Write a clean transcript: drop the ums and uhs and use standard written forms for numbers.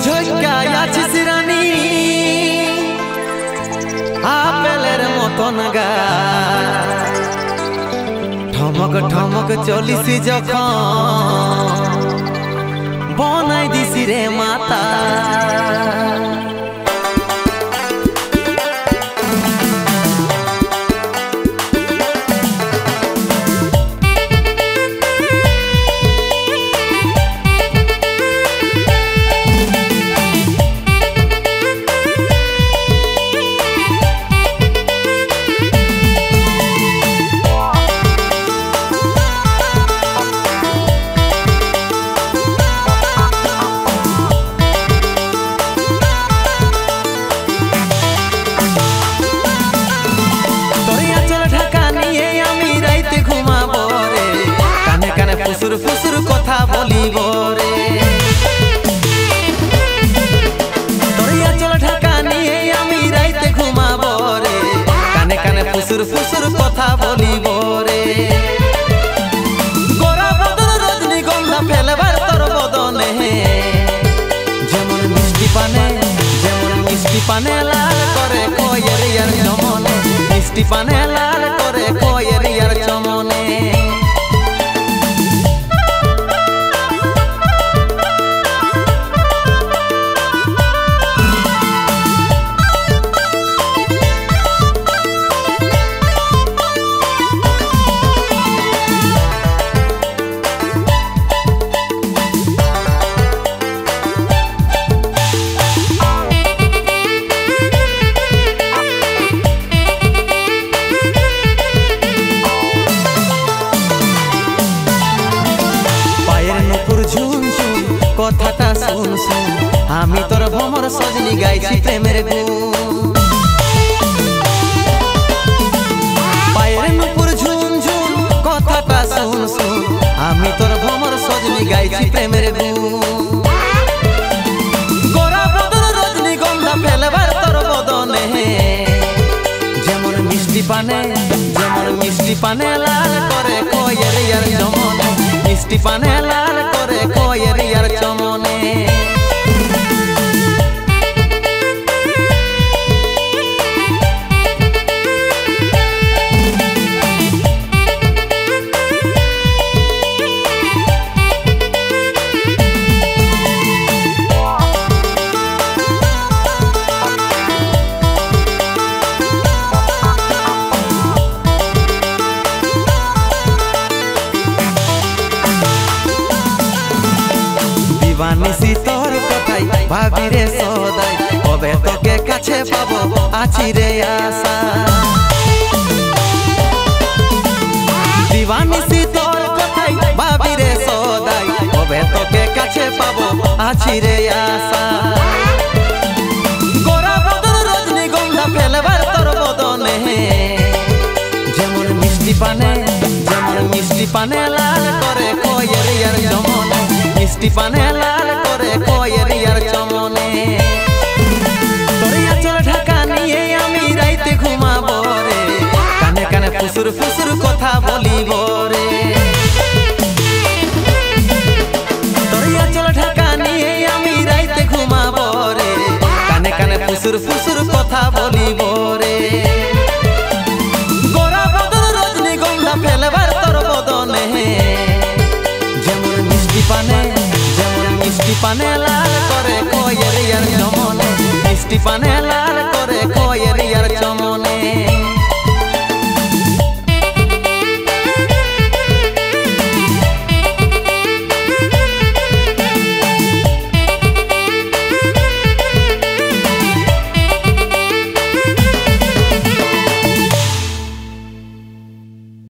ঝোঁকায়াছিস রানী আপেলের মতন গা ঠমক ঠমক চলিস যখন বনাই দিছি রে মাতা ফুসুর ফুসুর কথা বলিব রে তোরিয়া চল ঢাকা নিয়ে আমি রাইতে ঘুমাবো রে কানে কানে ফুসুর ফুসুর কথা বলিব রে গোরা বদন রজনীগন্ধা ফেলবার তোর বদনে যেমন মিষ্টি পানে লাল করে কয়ের ইয়ার চমনে মিষ্টি পানে লাল করে কয়ের ইয়ার চমনে কথাটা শুন শুন আমি তোর ভ্রমর সজনি গাইছি প্রেমের গুণ পায়ের নুপুর ঝুন ঝুন কথাটা শুন শুন আমি তোর ভ্রমর সজনি গাইছি প্রেমের গুণ গোরা বদন রজনীগন্ধা ফেলবার তোর বদনে যেমন মিষ্টি পানে লাল করে কয়ের ইয়ার চমনে মিষ্টি পানে লাল করে কয়ের ইয়ার চমনে দিবানিসি তোর কথাই ভাবি রে সদাই কবে তোকে কাছে পাবো আছি রে আশা দিবানিসি তোর কথাই ভাবি রে সদাই কবে তোকে কাছে পাবো আছি রে আশা গোরা বদন রজনীগন্ধা ফেলবার তোর বদনে যেমন মিষ্টি পানে লাল করে কয়ের ইয়ার চমনে মিষ্টি পানে লাল করে কয়ের ইয়ার চমনে তোরিয়া চল ঢাকা নিয়ে আমি রাইতে ঘুমাবো রে কানে কানে ফুসুর ফুসুর কথা বলিব রে তোরিয়া চল ঢাকা নিয়ে আমি রাইতে ঘুমাবো রে কানে কানে ফুসুর ফুসুর কথা বলিব রে গোরা বদন রজনীগন্ধা ফেলবার তোর বদনে যেমন মিষ্টি পানে লাল করে কয়ের ইয়ার চমনে মিষ্টি পানে লাল করে কয়ের